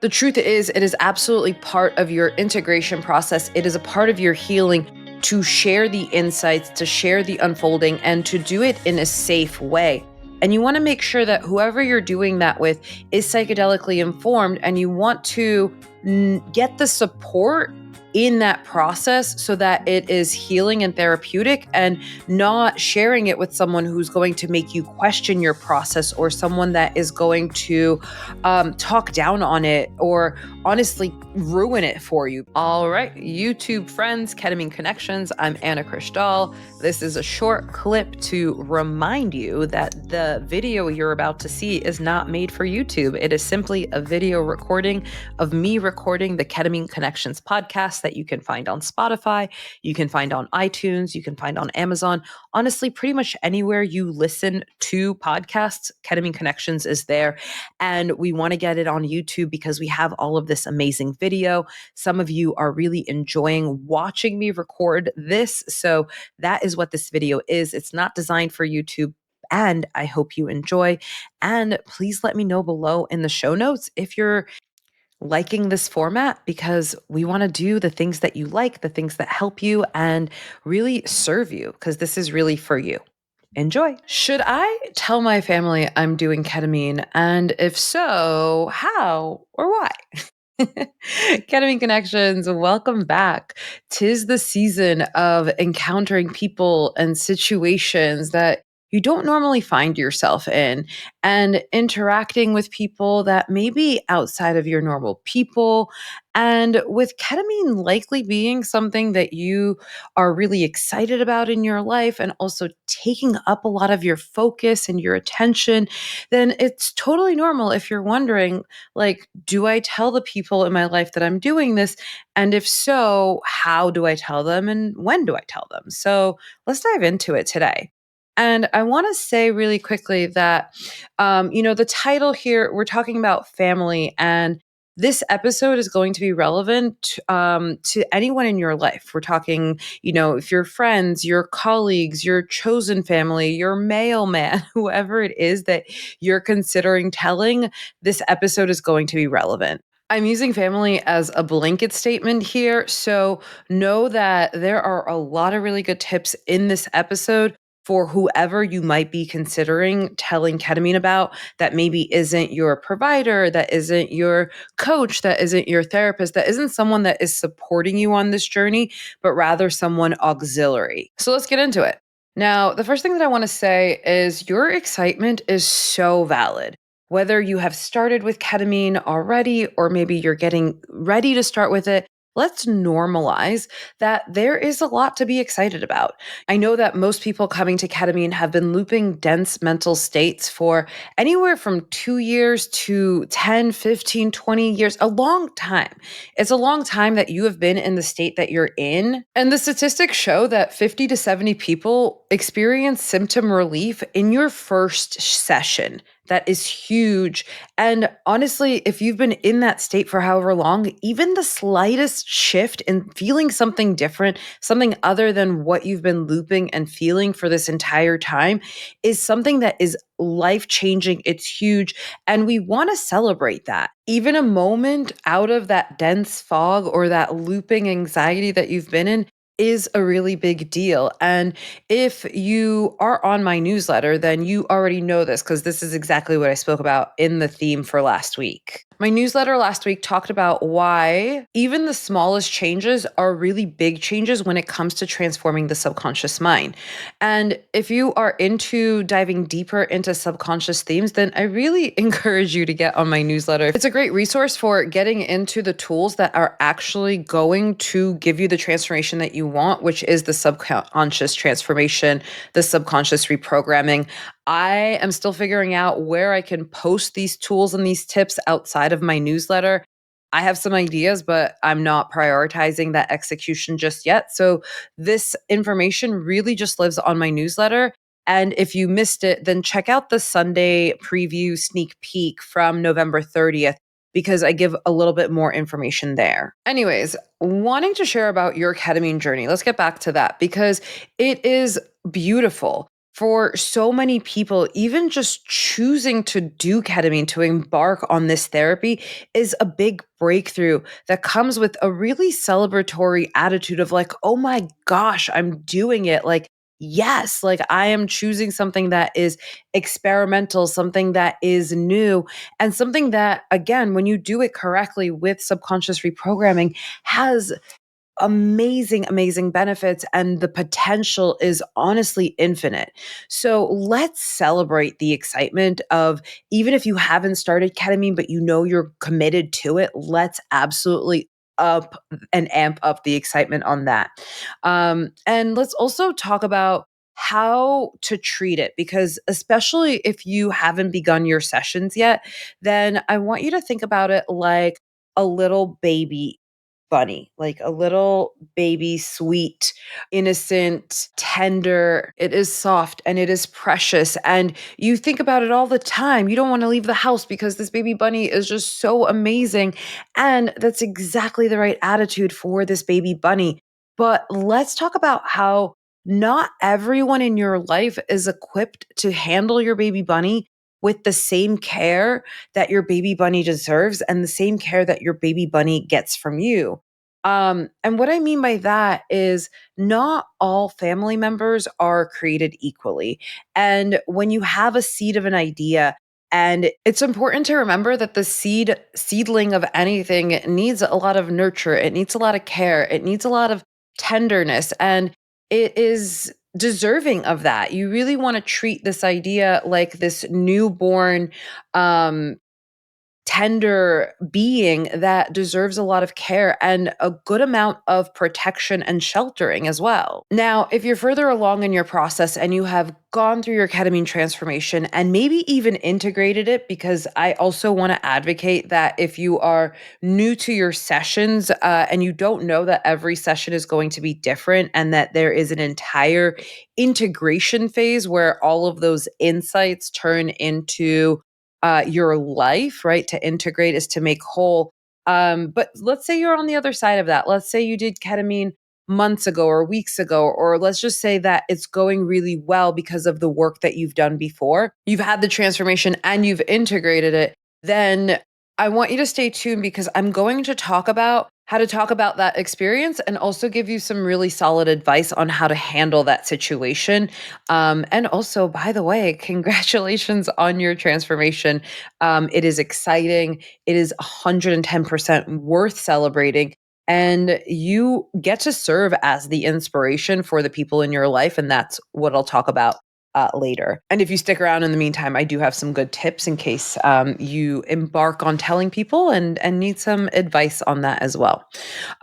The truth is, it is absolutely part of your integration process. It is a part of your healing to share the insights, to share the unfolding, and to do it in a safe way. And you want to make sure that whoever you're doing that with is psychedelically informed, and you want to get the support in that process so that it is healing and therapeutic, and not sharing it with someone who's going to make you question your process, or someone that is going to talk down on it or honestly ruin it for you. All right, YouTube friends, Ketamine Connections, I'm Anna Krishdal. This is a short clip to remind you that the video you're about to see is not made for YouTube. It is simply a video recording of me recording the Ketamine Connections podcast that you can find on Spotify, you can find on iTunes, you can find on Amazon. Honestly, pretty much anywhere you listen to podcasts, Ketamine Connections is there. And we want to get it on YouTube because we have all of this amazing video. Some of you are really enjoying watching me record this. So that is what this video is. It's not designed for YouTube. And I hope you enjoy. And please let me know below in the show notes if you're liking this format, because we want to do the things that you like, the things that help you and really serve you, because this is really for you. Enjoy. Should I tell my family I'm doing ketamine? And if so, how or why? Ketamine Connections, welcome back. 'Tis the season of encountering people and situations that you don't normally find yourself in, and interacting with people that may be outside of your normal people. And with ketamine likely being something that you are really excited about in your life, and also taking up a lot of your focus and your attention, then it's totally normal if you're wondering, like, do I tell the people in my life that I'm doing this? And if so, how do I tell them and when do I tell them? So let's dive into it today. And I want to say really quickly that, the title here, we're talking about family, and this episode is going to be relevant to anyone in your life. We're talking, if your friends, your colleagues, your chosen family, your mailman, whoever it is that you're considering telling, this episode is going to be relevant. I'm using family as a blanket statement here. So know that there are a lot of really good tips in this episode for whoever you might be considering telling ketamine about, that maybe isn't your provider, that isn't your coach, that isn't your therapist, that isn't someone that is supporting you on this journey, but rather someone auxiliary. So let's get into it. Now, the first thing that I want to say is your excitement is so valid. Whether you have started with ketamine already, or maybe you're getting ready to start with it, let's normalize that there is a lot to be excited about. I know that most people coming to ketamine have been looping dense mental states for anywhere from 2 years to 10, 15, 20 years, a long time. It's a long time that you have been in the state that you're in. And the statistics show that 50 to 70 people experience symptom relief in your first session. That is huge. And honestly, if you've been in that state for however long, even the slightest shift in feeling something different, something other than what you've been looping and feeling for this entire time, is something that is life changing. It's huge. And we want to celebrate that. Even a moment out of that dense fog or that looping anxiety that you've been in is a really big deal. And if you are on my newsletter, then you already know this, because this is exactly what I spoke about in the theme for last week. My newsletter last week talked about why even the smallest changes are really big changes when it comes to transforming the subconscious mind. And if you are into diving deeper into subconscious themes, then I really encourage you to get on my newsletter. It's a great resource for getting into the tools that are actually going to give you the transformation that you want, which is the subconscious transformation, the subconscious reprogramming. I am still figuring out where I can post these tools and these tips outside of my newsletter. I have some ideas, but I'm not prioritizing that execution just yet. So this information really just lives on my newsletter. And if you missed it, then check out the Sunday preview sneak peek from November 30th, because I give a little bit more information there. Anyways, wanting to share about your ketamine journey, let's get back to that, because it is beautiful. for so many people, even just choosing to do ketamine, to embark on this therapy, is a big breakthrough that comes with a really celebratory attitude of like, oh my gosh, I'm doing it. Like, yes, like I am choosing something that is experimental, something that is new, and something that, again, when you do it correctly with subconscious reprogramming, has amazing, amazing benefits, and the potential is honestly infinite. So let's celebrate the excitement of, even if you haven't started ketamine, but you know you're committed to it, let's absolutely up and amp up the excitement on that. And let's also talk about how to treat it, because especially if you haven't begun your sessions yet, then I want you to think about it like a little baby bunny, like a little baby, sweet, innocent, tender. It is soft and it is precious. And you think about it all the time. You don't want to leave the house because this baby bunny is just so amazing. And that's exactly the right attitude for this baby bunny. But let's talk about how not everyone in your life is equipped to handle your baby bunny with the same care that your baby bunny deserves and the same care that your baby bunny gets from you. And what I mean by that is not all family members are created equally. And when you have a seed of an idea, and it's important to remember that the seedling of anything needs a lot of nurture, it needs a lot of care, it needs a lot of tenderness, and it is deserving of that. You really want to treat this idea like this newborn um tender being that deserves a lot of care and a good amount of protection and sheltering as well. Now, if you're further along in your process and you have gone through your ketamine transformation and maybe even integrated it, because I also want to advocate that if you are new to your sessions and you don't know that every session is going to be different and that there is an entire integration phase where all of those insights turn into your life, right? To integrate is to make whole. But let's say you're on the other side of that. Let's say you did ketamine months ago or weeks ago, or let's just say that it's going really well because of the work that you've done before. You've had the transformation and you've integrated it. Then I want you to stay tuned, because I'm going to talk about how to talk about that experience and also give you some really solid advice on how to handle that situation. And also, by the way, congratulations on your transformation. It is exciting. It is 110% worth celebrating. And you get to serve as the inspiration for the people in your life. And that's what I'll talk about later. And if you stick around in the meantime, I do have some good tips in case you embark on telling people and need some advice on that as well.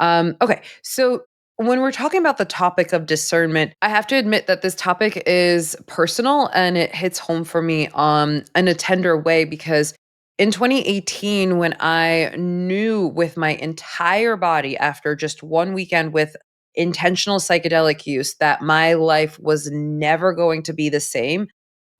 Okay, so when we're talking about the topic of discernment, I have to admit that this topic is personal and it hits home for me in a tender way, because in 2018, when I knew with my entire body after just one weekend with intentional psychedelic use that my life was never going to be the same,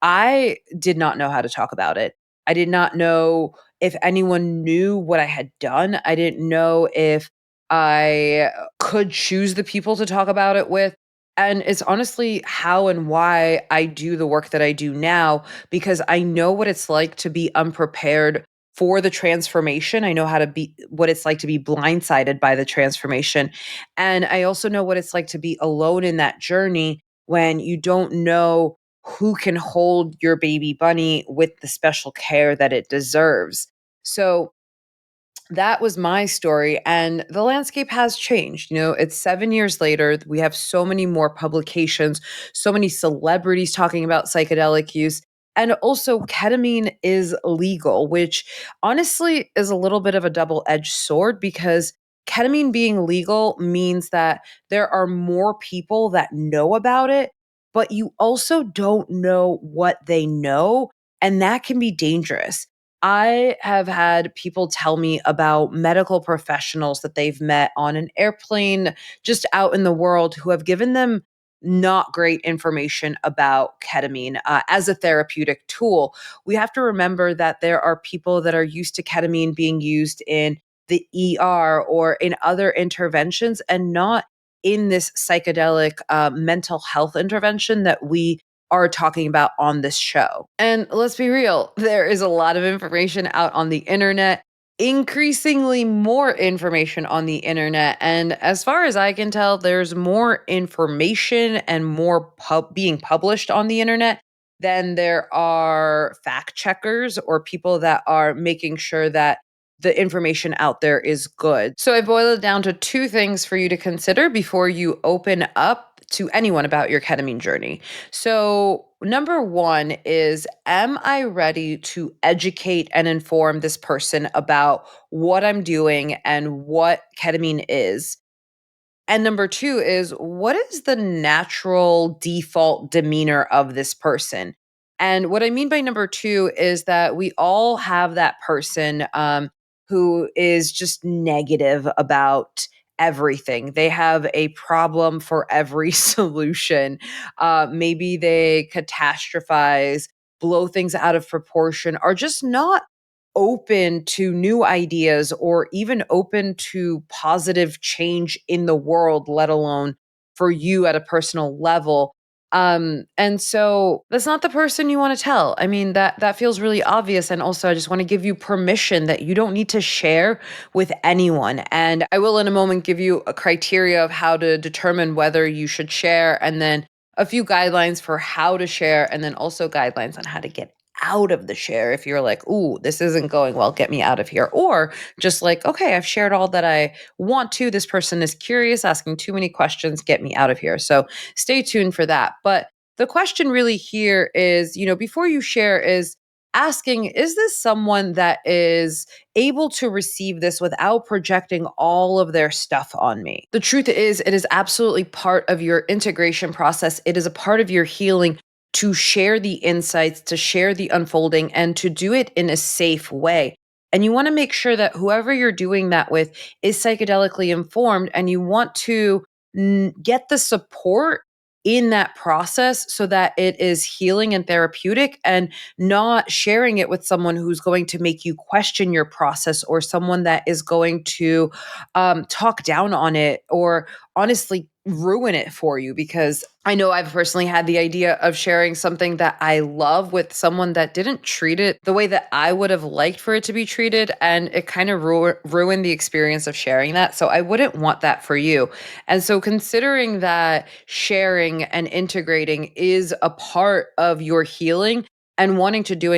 I did not know how to talk about it. I did not know if anyone knew what I had done. I didn't know if I could choose the people to talk about it with. And it's honestly how and why I do the work that I do now, because I know what it's like to be unprepared for the transformation. I know how to be what it's like to be blindsided by the transformation. And I also know what it's like to be alone in that journey when you don't know who can hold your baby bunny with the special care that it deserves. So that was my story, and the landscape has changed. You know, it's 7 years later. We have so many more publications, so many celebrities talking about psychedelic use. And also, ketamine is legal, which honestly is a little bit of a double edged sword, because ketamine being legal means that there are more people that know about it, but you also don't know what they know. And that can be dangerous. I have had people tell me about medical professionals that they've met on an airplane, just out in the world, who have given them not great information about ketamine as a therapeutic tool. We have to remember that there are people that are used to ketamine being used in the ER or in other interventions, and not in this psychedelic mental health intervention that we are talking about on this show. And let's be real, there is a lot of information out on the internet, increasingly more information on the internet. And as far as I can tell, there's more information and more being published on the internet than there are fact checkers or people that are making sure that the information out there is good. So I boiled it down to two things for you to consider before you open up to anyone about your ketamine journey. So, number one is, am I ready to educate and inform this person about what I'm doing and what ketamine is? And number two is, what is the natural default demeanor of this person? And what I mean by number two is that we all have that person who is just negative about everything. They have a problem for every solution. Maybe they catastrophize, blow things out of proportion, are just not open to new ideas or even open to positive change in the world, let alone for you at a personal level. And so that's not the person you want to tell. I mean, that feels really obvious. And also I just want to give you permission that you don't need to share with anyone. And I will in a moment give you a criteria of how to determine whether you should share, and then a few guidelines for how to share, and then also guidelines on how to get out of the share if you're like, "Ooh, this isn't going well, get me out of here." Or just like, "Okay, I've shared all that I want to. This person is curious, asking too many questions, get me out of here." So, stay tuned for that. But the question really here is, before you share, is asking, is this someone that is able to receive this without projecting all of their stuff on me? The truth is, it is absolutely part of your integration process. It is a part of your healing to share the insights, to share the unfolding, and to do it in a safe way. And you want to make sure that whoever you're doing that with is psychedelically informed, and you want to get the support in that process so that it is healing and therapeutic, and not sharing it with someone who's going to make you question your process, or someone that is going to talk down on it or honestly ruin it for you. Because I know I've personally had the idea of sharing something that I love with someone that didn't treat it the way that I would have liked for it to be treated. And it kind of ruined the experience of sharing that. So I wouldn't want that for you. And so considering that sharing and integrating is a part of your healing, and wanting to do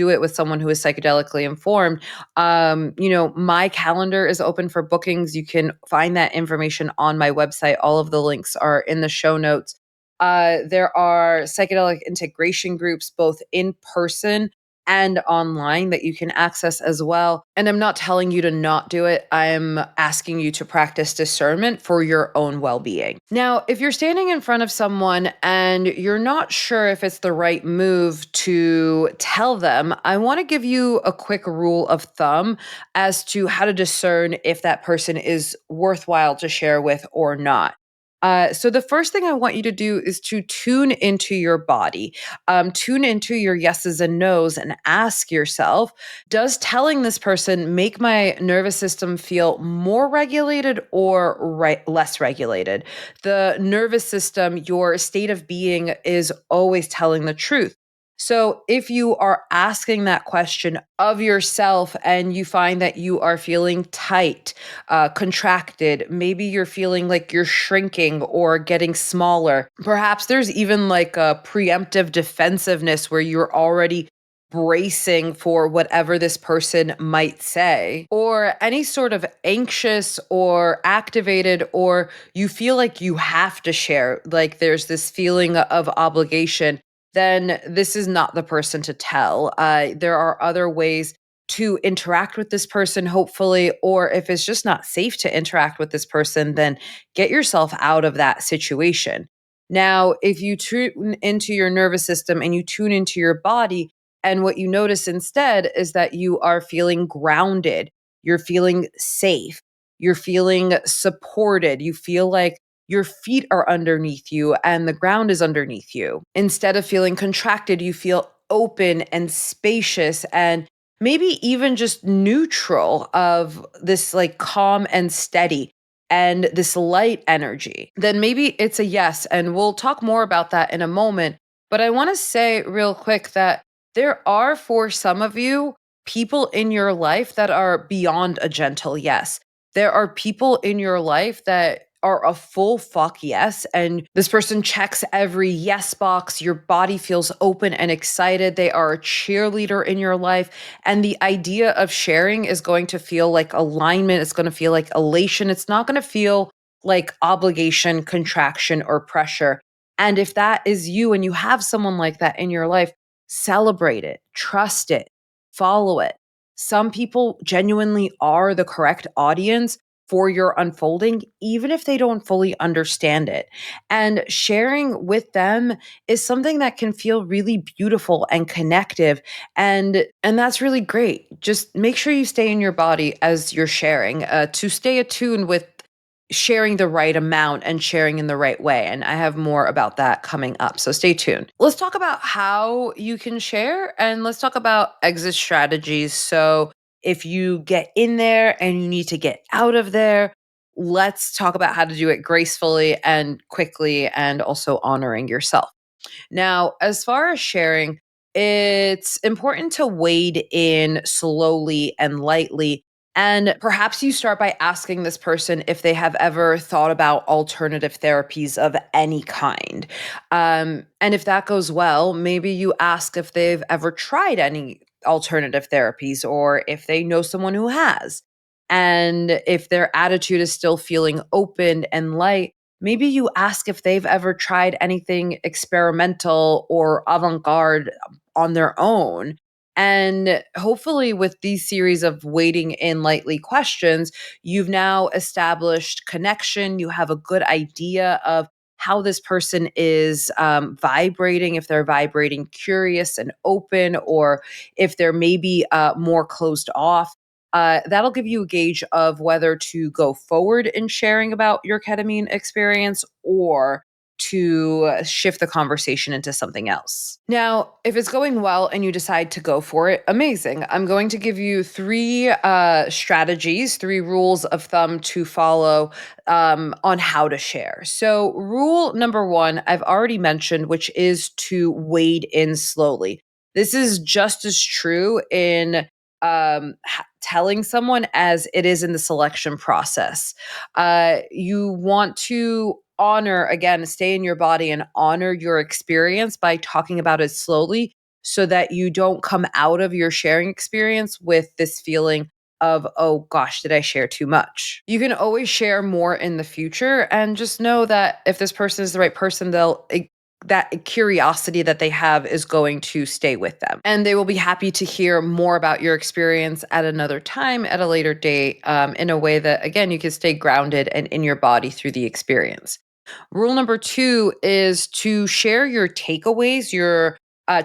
it with someone who is psychedelically informed, my calendar is open for bookings. You can find that information on my website. All of the links are in the show notes. There are psychedelic integration groups, both in person and online, that you can access as well. And I'm not telling you to not do it. I'm asking you to practice discernment for your own well being. Now, if you're standing in front of someone and you're not sure if it's the right move to tell them, I want to give you a quick rule of thumb as to how to discern if that person is worthwhile to share with or not. So the first thing I want you to do is to tune into your body, tune into your yeses and nos, and ask yourself, does telling this person make my nervous system feel more regulated or less regulated? The nervous system, your state of being, is always telling the truth. So, if you are asking that question of yourself and you find that you are feeling tight, contracted, maybe you're feeling like you're shrinking or getting smaller, perhaps there's even like a preemptive defensiveness where you're already bracing for whatever this person might say, or any sort of anxious or activated, or you feel like you have to share, like there's this feeling of obligation, then this is not the person to tell. There are other ways to interact with this person, hopefully, or if it's just not safe to interact with this person, then get yourself out of that situation. Now, if you tune into your nervous system and you tune into your body, and what you notice instead is that you are feeling grounded, you're feeling safe, you're feeling supported, you feel like your feet are underneath you and the ground is underneath you. Instead of feeling contracted, you feel open and spacious, and maybe even just neutral, of this like calm and steady and this light energy. Then maybe it's a yes. And we'll talk more about that in a moment. But I want to say real quick that there are, for some of you, people in your life that are beyond a gentle yes. There are people in your life that are a full fuck yes. And this person checks every yes box. Your body feels open and excited. They are a cheerleader in your life. And the idea of sharing is going to feel like alignment. It's going to feel like elation. It's not going to feel like obligation, contraction, or pressure. And if that is you and you have someone like that in your life, celebrate it, trust it, follow it. Some people genuinely are the correct audience for your unfolding, even if they don't fully understand it. And sharing with them is something that can feel really beautiful and connective. And that's really great. Just make sure you stay in your body as you're sharing, to stay attuned with sharing the right amount and sharing in the right way. And I have more about that coming up. So stay tuned. Let's talk about how you can share and let's talk about exit strategies. So if you get in there and you need to get out of there, let's talk about how to do it gracefully and quickly and also honoring yourself. Now, as far as sharing, it's important to wade in slowly and lightly. And perhaps you start by asking this person if they have ever thought about alternative therapies of any kind. And if that goes well, maybe you ask if they've ever tried any alternative therapies or if they know someone who has. And if their attitude is still feeling open and light, maybe you ask if they've ever tried anything experimental or avant garde on their own. And hopefully, with these series of waiting in lightly questions, you've now established connection. You have a good idea of how this person is vibrating, if they're vibrating curious and open, or if they're maybe more closed off. That'll give you a gauge of whether to go forward in sharing about your ketamine experience or to shift the conversation into something else. Now, if it's going well and you decide to go for it, amazing. I'm going to give you three strategies, three rules of thumb to follow on how to share. So, rule number one, I've already mentioned, which is to wade in slowly. This is just as true in telling someone as it is in the selection process. You want to honor, again, stay in your body and honor your experience by talking about it slowly so that you don't come out of your sharing experience with this feeling of, oh gosh, did I share too much? You can always share more in the future and just know that if this person is the right person, that curiosity that they have is going to stay with them. And they will be happy to hear more about your experience at another time, at a later date, in a way that, again, you can stay grounded and in your body through the experience. Rule number two is to share your takeaways, your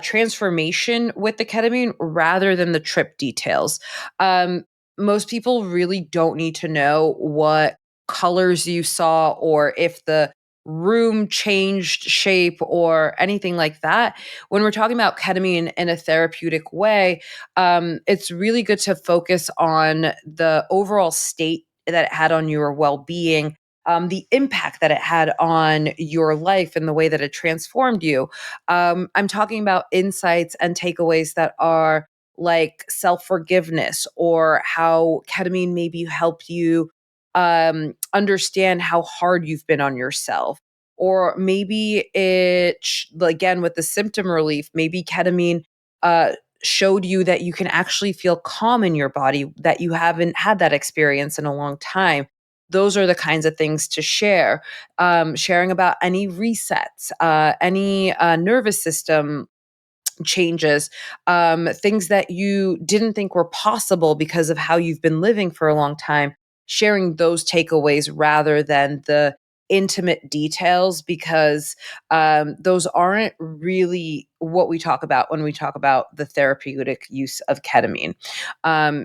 transformation with the ketamine rather than the trip details. Um, Most people really don't need to know what colors you saw or if the room changed shape or anything like that. When we're talking about ketamine in a therapeutic way, it's really good to focus on the overall state that it had on your well being, the impact that it had on your life and the way that it transformed you. I'm talking about insights and takeaways that are like self forgiveness or how ketamine maybe helped you understand how hard you've been on yourself. Or maybe again, with the symptom relief, maybe ketamine uh, showed you that you can actually feel calm in your body, that you haven't had that experience in a long time. Those are the kinds of things to share. Sharing about any resets, any nervous system changes, things that you didn't think were possible because of how you've been living for a long time, sharing those takeaways rather than the intimate details, because those aren't really what we talk about when we talk about the therapeutic use of ketamine.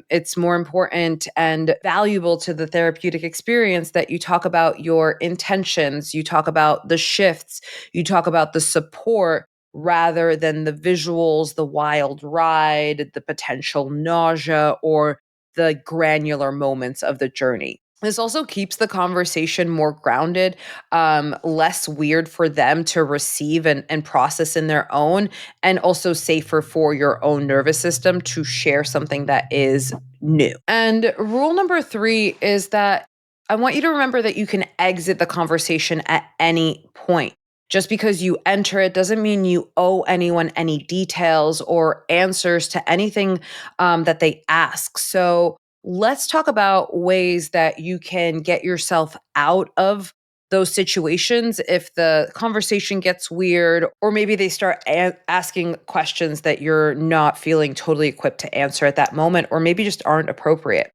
It's more important and valuable to the therapeutic experience that you talk about your intentions, you talk about the shifts, you talk about the support rather than the visuals, the wild ride, the potential nausea, or the granular moments of the journey. This also keeps the conversation more grounded, less weird for them to receive and process in their own, and also safer for your own nervous system to share something that is new. And rule number three is that I want you to remember that you can exit the conversation at any point. Just because you enter it doesn't mean you owe anyone any details or answers to anything that they ask. So, let's talk about ways that you can get yourself out of those situations if the conversation gets weird, or maybe they start asking questions that you're not feeling totally equipped to answer at that moment, or maybe just aren't appropriate.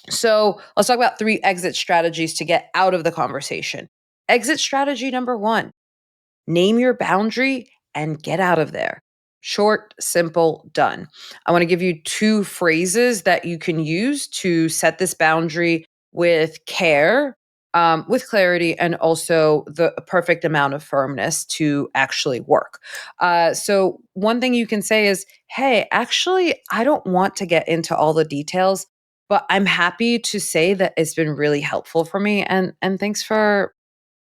So let's talk about three exit strategies to get out of the conversation. Exit strategy number one: name your boundary and get out of there. Short, simple, done. I want to give you two phrases that you can use to set this boundary with care, with clarity, and also the perfect amount of firmness to actually work. So, one thing you can say is, hey, actually, I don't want to get into all the details, but I'm happy to say that it's been really helpful for me. And thanks for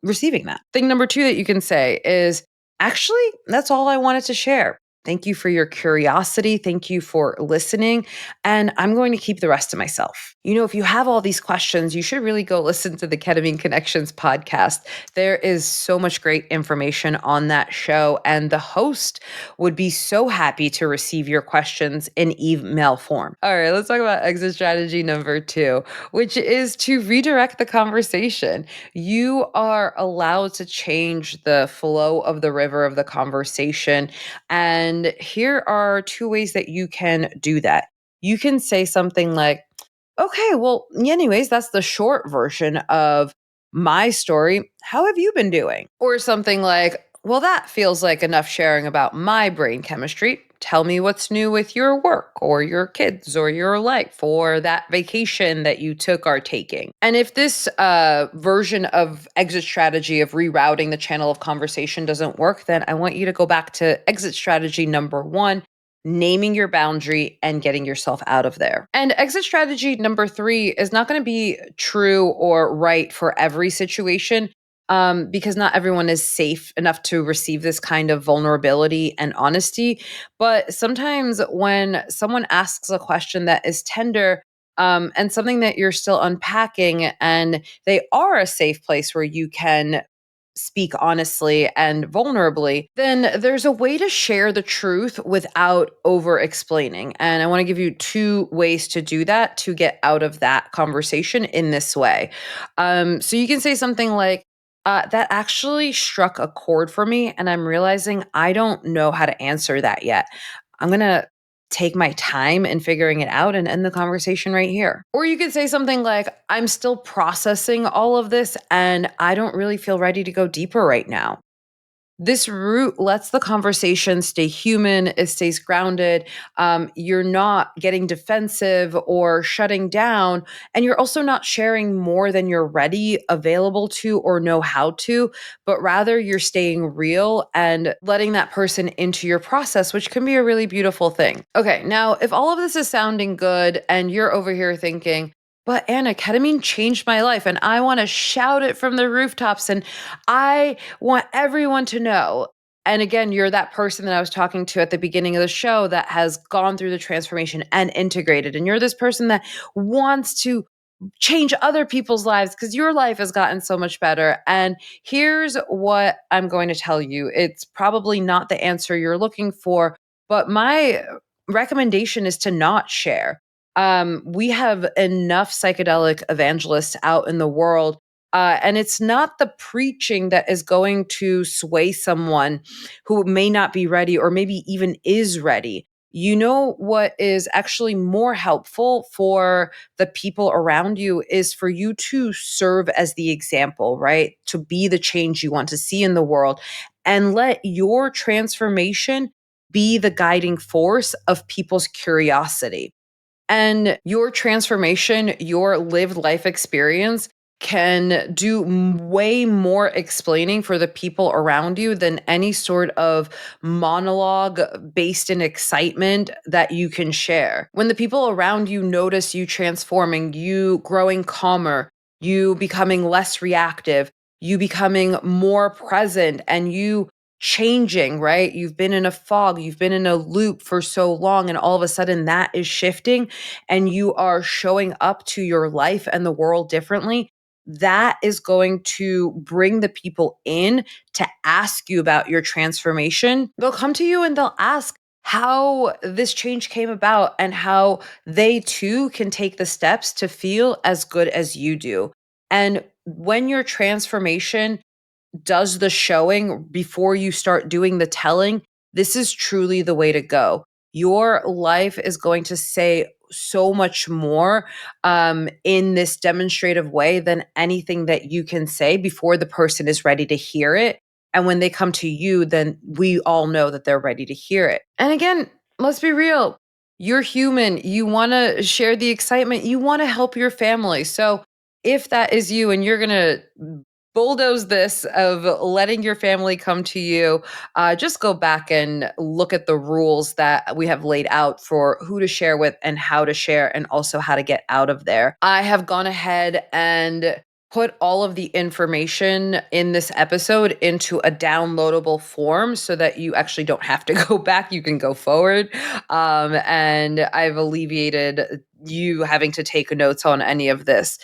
receiving that. Thing number two that you can say is, actually, that's all I wanted to share. Thank you for your curiosity. Thank you for listening. And I'm going to keep the rest to myself. If you have all these questions, you should really go listen to the Ketamine Connections podcast. There is so much great information on that show. And the host would be so happy to receive your questions in email form. All right, let's talk about exit strategy number two, which is to redirect the conversation. You are allowed to change the flow of the river of the conversation. And here are two ways that you can do that. You can say something like, okay, well, anyways, that's the short version of my story. How have you been doing? Or something like, well, that feels like enough sharing about my brain chemistry. Tell me what's new with your work or your kids or your life or that vacation that you took or taking. And if this version of exit strategy of rerouting the channel of conversation doesn't work, then I want you to go back to exit strategy number one: naming your boundary and getting yourself out of there. And exit strategy number three is not going to be true or right for every situation, because not everyone is safe enough to receive this kind of vulnerability and honesty. But sometimes when someone asks a question that is tender, and something that you're still unpacking, and they are a safe place where you can speak honestly and vulnerably, then there's a way to share the truth without over explaining. And I want to give you two ways to do that to get out of that conversation in this way. So you can say something like, that actually struck a chord for me, and I'm realizing I don't know how to answer that yet. I'm going to take my time in figuring it out and end the conversation right here. Or you could say something like, I'm still processing all of this and I don't really feel ready to go deeper right now. This route lets the conversation stay human. It stays grounded. You're not getting defensive or shutting down. And you're also not sharing more than you're ready, available to, or know how to, but rather you're staying real and letting that person into your process, which can be a really beautiful thing. Okay, now, if all of this is sounding good and you're over here thinking, but Anna, ketamine changed my life and I want to shout it from the rooftops and I want everyone to know. And again, you're that person that I was talking to at the beginning of the show that has gone through the transformation and integrated. And you're this person that wants to change other people's lives because your life has gotten so much better. And here's what I'm going to tell you: it's probably not the answer you're looking for, but my recommendation is to not share. We have enough psychedelic evangelists out in the world, and it's not the preaching that is going to sway someone who may not be ready or maybe even is ready. You know what is actually more helpful for the people around you is for you to serve as the example, right? To be the change you want to see in the world and let your transformation be the guiding force of people's curiosity. And your transformation, your lived life experience can do way more explaining for the people around you than any sort of monologue based in excitement that you can share. When the people around you notice you transforming, you growing calmer, you becoming less reactive, you becoming more present, and you changing, right? You've been in a fog, you've been in a loop for so long, and all of a sudden that is shifting and you are showing up to your life and the world differently. That is going to bring the people in to ask you about your transformation. They'll come to you and they'll ask how this change came about and how they too can take the steps to feel as good as you do. And when your transformation does the showing before you start doing the telling, this is truly the way to go. Your life is going to say so much more in this demonstrative way than anything that you can say before the person is ready to hear it. And when they come to you, then we all know that they're ready to hear it. And again, let's be real. You're human. You want to share the excitement. You want to help your family. So if that is you and you're going to bulldoze this of letting your family come to you, just go back and look at the rules that we have laid out for who to share with and how to share, and also how to get out of there. I have gone ahead and put all of the information in this episode into a downloadable form so that you actually don't have to go back. You can go forward. And I've alleviated you having to take notes on any of this.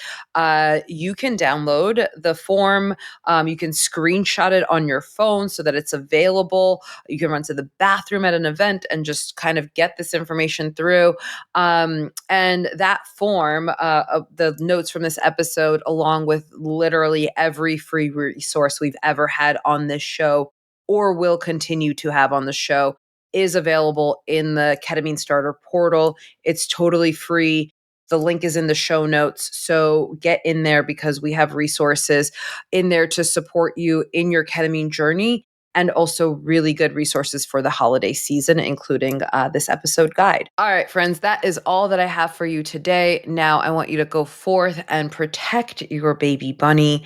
You can download the form. You can screenshot it on your phone so that it's available. You can run to the bathroom at an event and just kind of get this information through. And that form, the notes from this episode, along with literally every free resource we've ever had on this show or will continue to have on the show, is available in the Ketamine Starter portal. It's totally free. The link is in the show notes. So get in there because we have resources in there to support you in your ketamine journey, and also really good resources for the holiday season, including this episode guide. All right, friends, that is all that I have for you today. Now I want you to go forth and protect your baby bunny.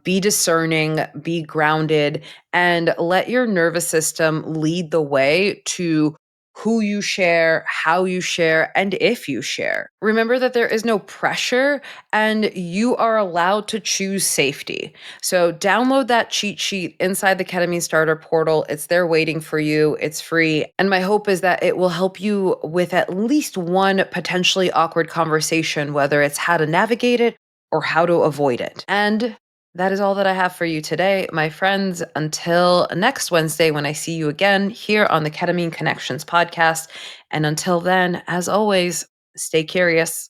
Be discerning, be grounded, and let your nervous system lead the way to who you share, how you share, and if you share. Remember that there is no pressure and you are allowed to choose safety. So download that cheat sheet inside the Ketamine Starter portal. It's there waiting for you. It's free. And my hope is that it will help you with at least one potentially awkward conversation, whether it's how to navigate it or how to avoid it. And that is all that I have for you today, my friends. Until next Wednesday, when I see you again here on the Ketamine Connections podcast. And until then, as always, stay curious.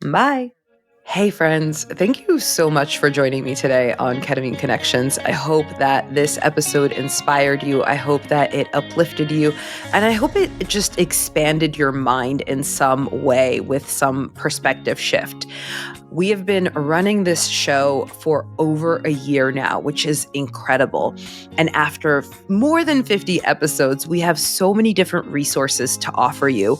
Bye. Hey, friends. Thank you so much for joining me today on Ketamine Connections. I hope that this episode inspired you. I hope that it uplifted you. And I hope it just expanded your mind in some way with some perspective shift. We have been running this show for over a year now, which is incredible. And after more than 50 episodes, we have so many different resources to offer you.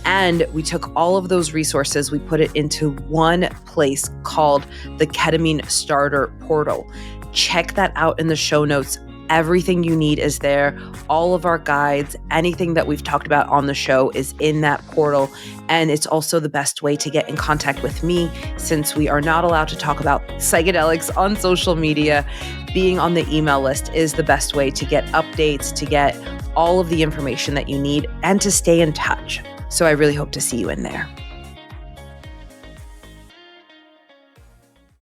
And we took all of those resources, we put it into one place called the Ketamine Starter portal. Check that out in the show notes. Everything you need is there. All of our guides, anything that we've talked about on the show is in that portal. And it's also the best way to get in contact with me, since we are not allowed to talk about psychedelics on social media. Being on the email list is the best way to get updates, to get all of the information that you need, and to stay in touch. So I really hope to see you in there.